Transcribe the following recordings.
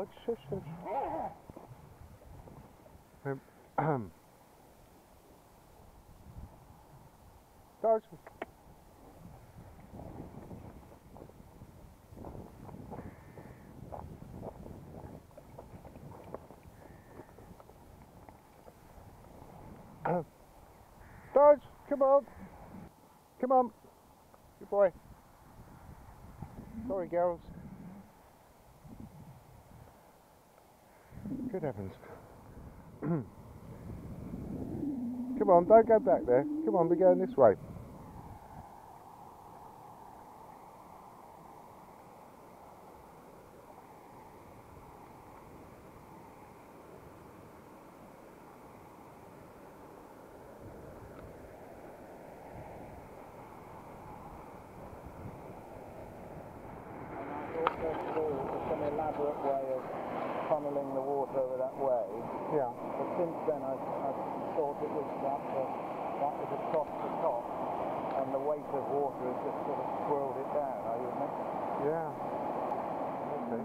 George, shush them. George. George, come on. Come on. Good boy. Sorry, girls. Good heavens. Come on, don't go back there. Come on, we're going this way. Some elaborate way of funneling the water over that way. Yeah. But since then I thought it was that was across the top and the weight of water has just sort of swirled it down, are you with me? Yeah. Okay.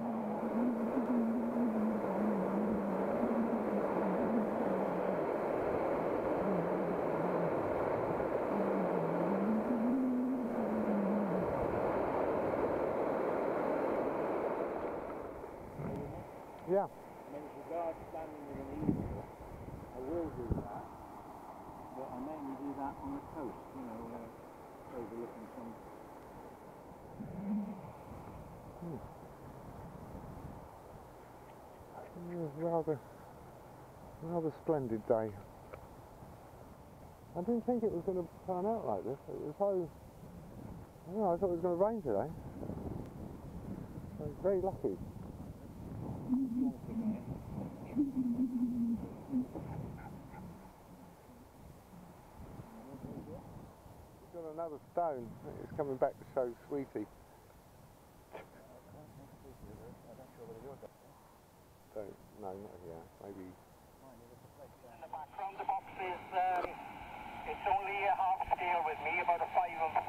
Yeah. I mean, as regards standing with an easel, I will do that, but I mainly do that on the coast, you know, overlooking some... Rather splendid day. I didn't think it was going to turn out like this. It was so... I thought it was going to rain today. So very lucky. We've got another stone. It's coming back to show Sweetie. No, not here. Maybe. In the background, the box is it's only a half scale with me, about a 5 of 5.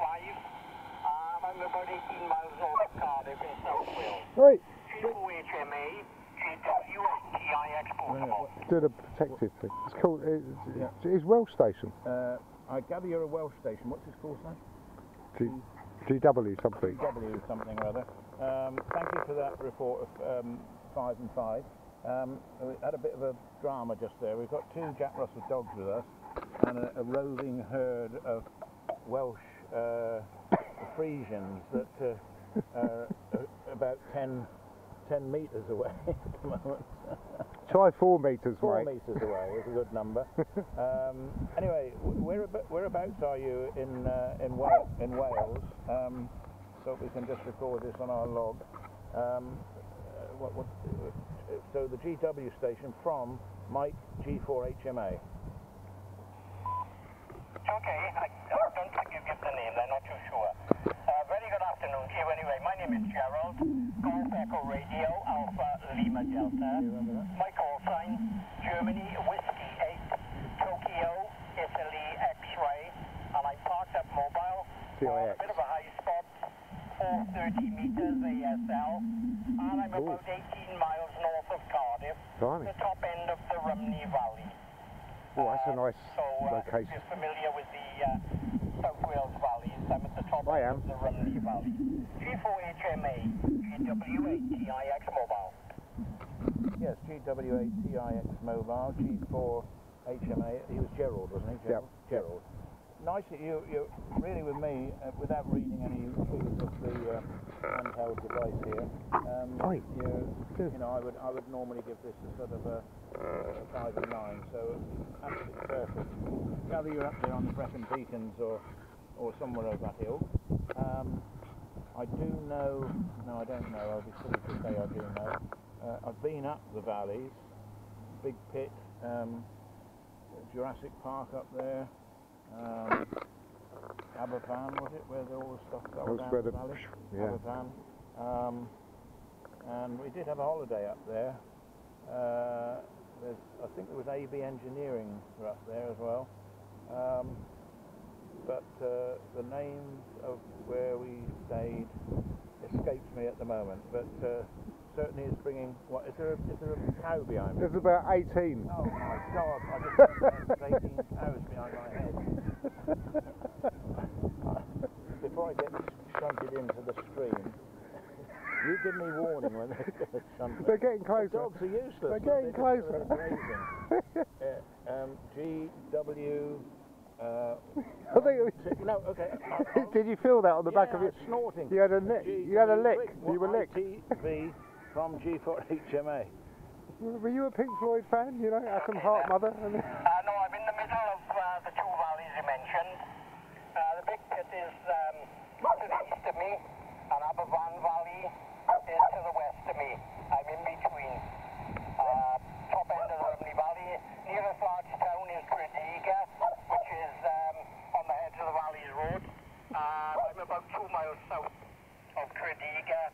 I'm about 18 miles north of Cardiff in South Wales. Right. G4HMA, GWSTIX portable. Do the protective thing. It's called. It's Welsh Station. I gather you're a Welsh station. What's this called now? GW something. GW something or other. Thank you for that report of 5 and 5. We had a bit of a drama just there. We've got 2 Jack Russell dogs with us and a roving herd of Welsh Frisians that are about 10 metres away at the moment. Try 4 metres, 4 mate. metres away is a good number. Anyway, whereabouts are you in Wales? So we can just record this on our log. So the GW station from Mike G4HMA. Okay, I don't think you give the name, they're not too sure. Very good afternoon to you anyway. My name is Gerald, Golf Echo Radio, Alpha Lima Delta. My call sign, Germany Whiskey 8, Tokyo, Italy X-ray, and I'm parked up mobile on a bit of a high spot, 430 metres ASL, and I'm about 18 miles north of Cardiff, the top end of the Rhymney Valley. Oh, that's a nice location. If you're familiar with the South Wales valleys, I'm at the top end of the Rhymney Valley. G4HMA, GW8TIX mobile. Yes, GW8TIX mobile, G4HMA. He was Gerald, wasn't he? Gerald? Yep. Gerald. Nice that you're really with me, without reading any figures of the handheld device here. You know, I would normally give this a sort of a 5 and 9, so absolutely perfect. Gather you're up there on the Brecon Beacons or somewhere over that hill. I do know, no I don't know, I'll be silly to say I do know. I've been up the valleys, Big Pit, Jurassic Park up there, Aberfan, was it, where all the stuff fell down the valley? Yeah. Aberfan. And we did have a holiday up there. I think there was AB Engineering were up there as well. But the names of where we stayed escapes me at the moment. But certainly is bringing. What is there? Is there a cow behind me? There's about 18. Oh my God! I just there's 18 cows behind my head. Before I get shunted into the stream, you give me warning when they get shunted. They're getting closer. The dogs are useless. They're getting closer. GW. I think No, okay. Did you feel that on the back of your? Snorting. You had a lick. You had a lick. You were licked. TV from G4HMA. Were you a Pink Floyd fan? You know, Atom Heart Mother. No, I'm in the middle of the two valleys you mentioned. The big pit is to the east of me, and Aberfan Valley is to the west of me. I'm in between. Top end of the Rhymney Valley. Nearest large town is Tredegar, which is on the edge of the Valleys Road. I'm about 2 miles south of Tredegar.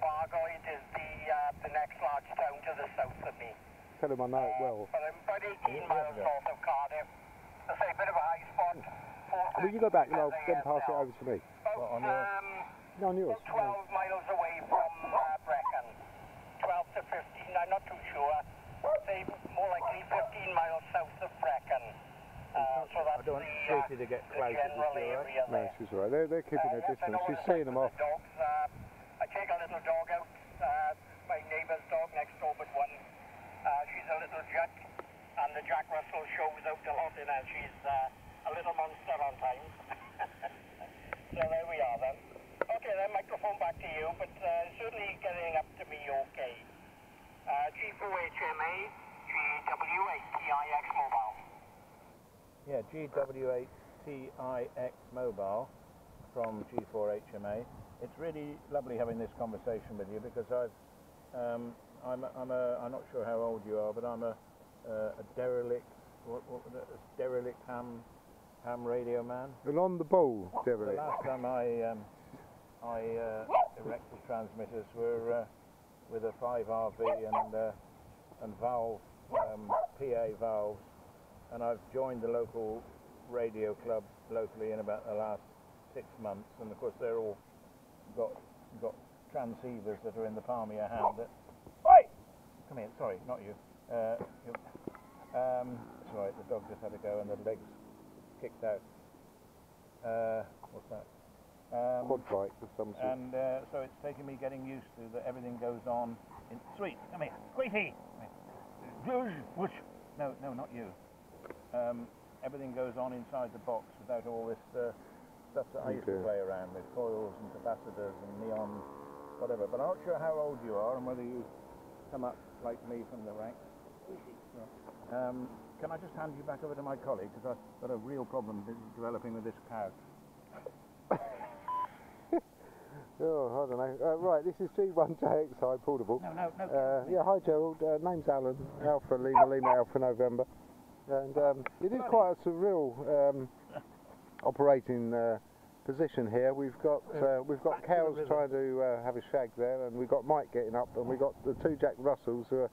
Bargoed is the next large town to the south of me. Tell him I know it well. But I'm about 18 miles north of Cardiff. I say a bit of a high spot. Will you go back and I'll then pass it over to me? About, on yours. 12 miles away from Brecon. 12 to 15, I'm not too sure. Say more likely 15 miles south of Brecon. So that's I don't want Katie to get close. general area No, there. she's all right. They're keeping their Yes, I distance. know She's the seeing size them of off. the dogs. I take a little dog out, my neighbour's dog next door but one. She's a little Jack, and the Jack Russell shows out a lot in her. She's a little monster on times. So there we are then. Okay then, microphone back to you, but certainly getting up to me okay. G4HMA, GW8TIX mobile. Yeah, GW8TIX mobile from G4HMA. It's really lovely having this conversation with you because I'm not sure how old you are, but I'm a derelict, derelict ham radio man. And on the ball, derelict. The last time I erected transmitters were with a 5RV and valve, PA valves, and I've joined the local radio club locally in about the last 6 months, and of course they're all got transceivers that are in the palm of your hand. Oi! Come here. Sorry, not you. Sorry, the dog just had a go and the legs kicked out. What's that? Quad bike of some sort. And so it's taken me getting used to that everything goes on in... Sweet, come here. Squeaky! Whoosh! No, not you. Everything goes on inside the box without all this stuff that I used to play around with, coils and capacitors and neon, whatever. But I'm not sure how old you are and whether you come up like me from the ranks. Can I just hand you back over to my colleague, because I've got a real problem developing with this cow. Oh, I don't know. Right, this is G1JXI Portable. No. Yeah, hi Gerald. Name's Alan. Alpha Lima Alpha November. And it is quite a surreal operating position here. We've got cows trying to have a shag there, and we've got Mike getting up, and we've got the two Jack Russells who are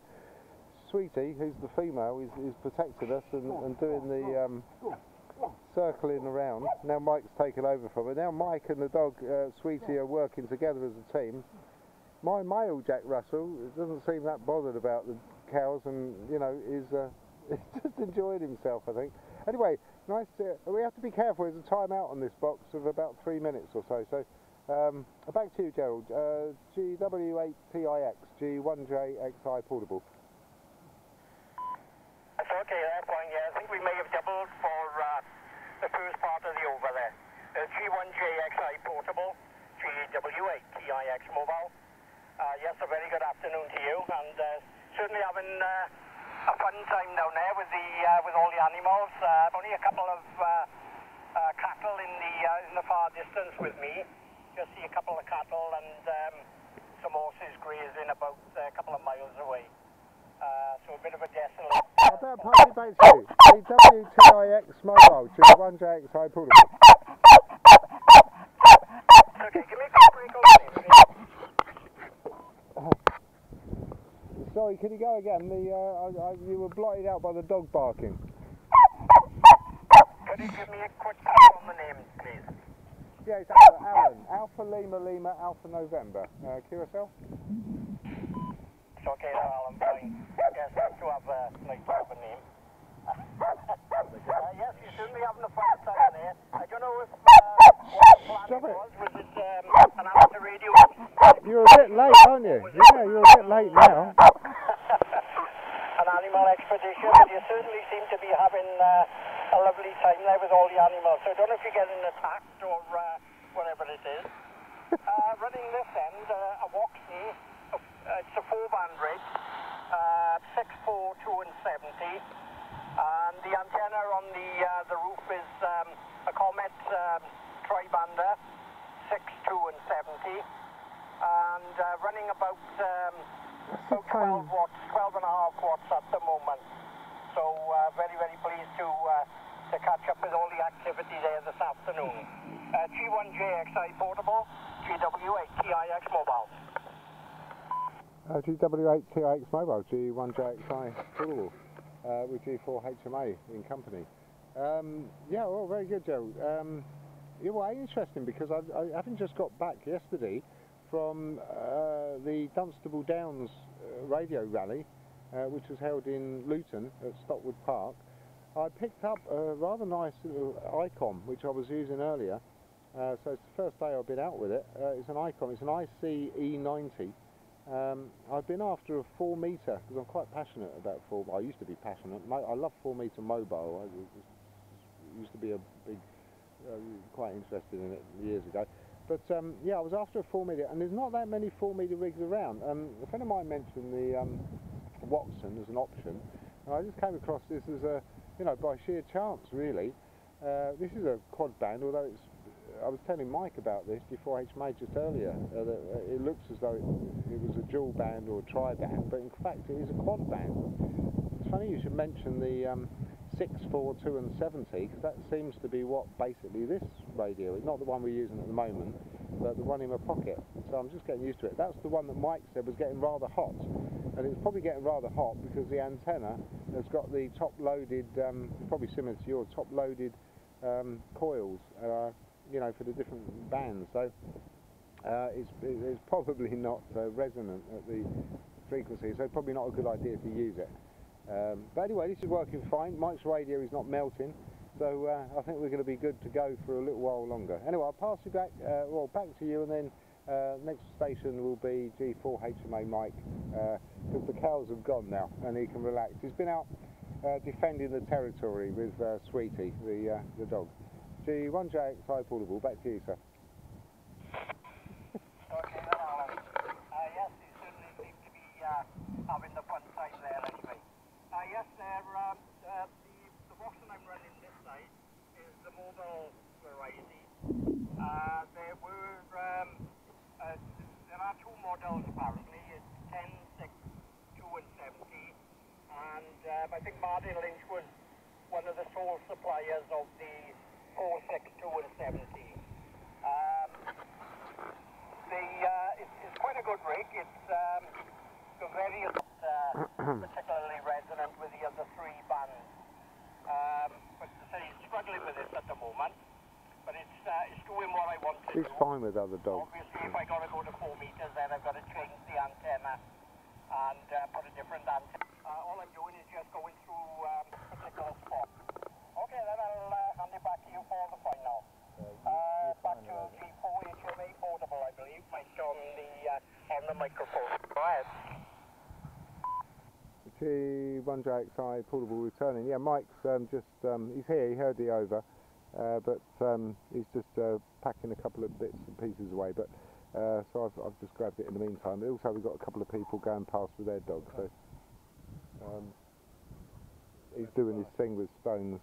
Sweetie, who's the female, is protecting us and doing the circling around. Now Mike's taken over from her. Now Mike and the dog Sweetie are working together as a team. My male Jack Russell doesn't seem that bothered about the cows, and is just enjoying himself, I think. Anyway, nice. We have to be careful. There's a time out on this box of about 3 minutes or so. So back to you, Gerald. GW8TIX, G1JXI Portable. That's okay, that's fine, yeah. I think we may have doubled for the first part of the over there. G1JXI Portable, GW8TIX Mobile. Yes, a very good afternoon to you, and certainly having a fun time down there with all the animals. Only a couple of cattle in the far distance with me. Just see a couple of cattle and some horses grazing about a couple of miles away. So a bit of a desolate. I better pass it back to you. GW8TIX Mobile, G1JXI Portable. Okay, give me a quick break over there. Sorry, can you go again? You were blotted out by the dog barking. Could you give me a quick tap on the name, please? yeah, it's Alan. Alpha Lima Lima Alpha November. QSL? It's okay there, Alan, fine. Yes, nice to have a name. Yes, you certainly having a fun time there. I don't know if what the plan was. Was it an amateur radio? You're a bit late, aren't you? Yeah, you're a bit late now. An animal expedition. You certainly seem to be having a lovely time there with all the animals. So I don't know if you're getting attacked or whatever it is. Running this end, a Waxen, it's a 4-band rig, 6, 4, 2 and 70. And the antenna on the roof is a Comet tri-bander, 6, 2 and 70. And running about 12 watts, 12 and a half watts at the moment. So very, very pleased to catch up with all the activity there this afternoon. G1JXI portable, GW8TIX mobile. GW8TIX mobile, G1JXI portable with G4HMA in company. Yeah, well, very good, Gerald. Yeah, well, interesting because I haven't just got back yesterday from the Dunstable Downs radio rally, which was held in Luton at Stockwood Park. I picked up a rather nice little Icon, which I was using earlier. So it's the first day I've been out with it. It's an Icon, it's an IC E90. I've been after a 4 metre because I'm quite passionate about I used to be passionate. I love 4 metre mobile. I used to be a big, quite interested in it years ago. But yeah, I was after a 4 metre, and there's not that many 4 metre rigs around. A friend of mine mentioned the Waxen as an option, and I just came across this as a, you know, by sheer chance really. This is a quad band, although it's. I was telling Mike about this before HMA just earlier. That it looks as though it was a dual band or a tri band, but in fact it is a quad band. It's funny you should mention the 6, 4, 2 and 70, because that seems to be what basically this radio is, not the one we're using at the moment, but the one in my pocket. So I'm just getting used to it. That's the one that Mike said was getting rather hot, and it's probably getting rather hot because the antenna has got the top loaded, probably similar to your top loaded coils, you know, for the different bands. So it's probably not resonant at the frequency, so probably not a good idea to use it. But anyway, this is working fine. Mike's radio is not melting, so I think we're going to be good to go for a little while longer. Anyway, I'll pass you back, well, back to you, and then next station will be G4HMA Mike, because the cows have gone now and he can relax. He's been out defending the territory with Sweetie, the dog. G1JXI portable, back to you, sir. Okay then, Alan. Yes, you certainly seem to be having the fun time there anyway. Yes, the Waxen I'm running this side is the mobile variety. There are 2 models apparently. It's 10, 6, 2 and 70. And I think Martin Lynch was one of the sole suppliers of the 4, 6, 2 and 70. It's quite a good rig. It's very particularly resonant with the other 3 bands. But to say, struggling with it at the moment. But it's doing what I want to do. He's fine with other dogs. Obviously, if I got to go to 4 meters, then I've got to change the antenna and put a different antenna. All I'm doing is just going through particular spots. Okay, then I'll hand it back to you for the final. Back to G4HMA portable, I believe, Mike on the microphone. Go ahead. G1JXI portable returning. Yeah, Mike's just, he's here, he heard the over, but he's just packing a couple of bits and pieces away, but so I've just grabbed it in the meantime. But also we've got a couple of people going past with their dogs, so he's doing his thing with stones.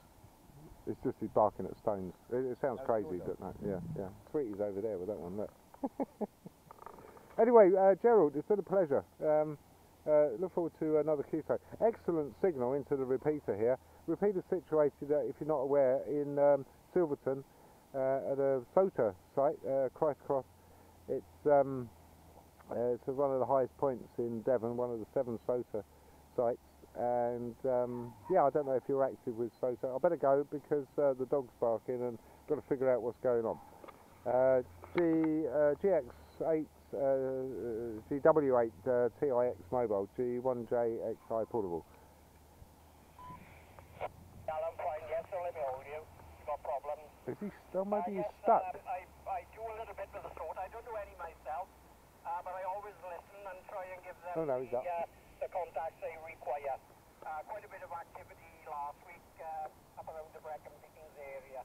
It's just he's barking at stones. It sounds crazy, but no, yeah. Sweetie's over there with that one, look. Anyway, Gerald, it's been a pleasure. Look forward to another QSO. Excellent signal into the repeater here. Repeater situated, if you're not aware, in Silverton at a SOTA site, Christ Cross. It's one of the highest points in Devon, one of the 7 SOTA sites. And yeah, I don't know if you're active with SOTA. I better go because the dog's barking and got to figure out what's going on. GX8, GW8 TIX mobile, G1JXI portable. Alan, fine, yes, so let me hold you. No problem. Is he still? Maybe he's Yes, stuck. I do a little bit with the sort. I don't do any myself, but I always listen and try and give them Oh no, he's up. the contacts they require. Quite a bit of activity last week up around the Brecon Beacons area.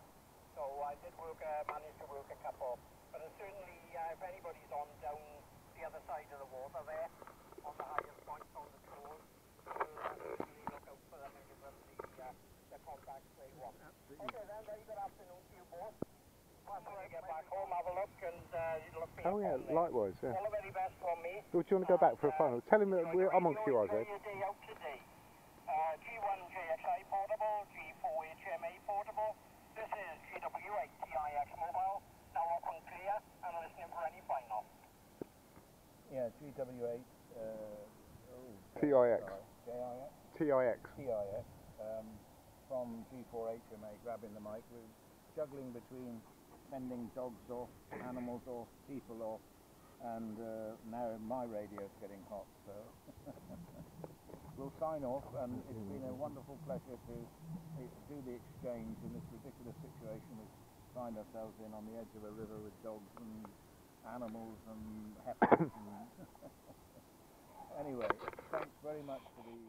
So I did manage to work a couple. But certainly, if anybody's on down the other side of the water there, on the highest point on the shore, we'll really look out for them and give them the contacts they want. Okay then, very good afternoon to you both. When I get back home, have a look and look me Oh yeah, up on there. likewise. Yeah. All the very best from me. Well, do you want to go back for a final? Tell him that I'm on QRZ. Enjoy your day out today. G1JXI portable, G4HMA portable. This is GW8 TIX mobile. Now open clear and listening for any final. Yeah, GW8. TIX. JIX? TIX. From G4HMA, grabbing the mic. We're juggling between sending dogs off, animals off, people off, and now my radio's getting hot, so we'll sign off, and it's been a wonderful pleasure to do the exchange in this ridiculous situation we find ourselves in on the edge of a river with dogs and animals and heifers. Anyway, thanks very much for the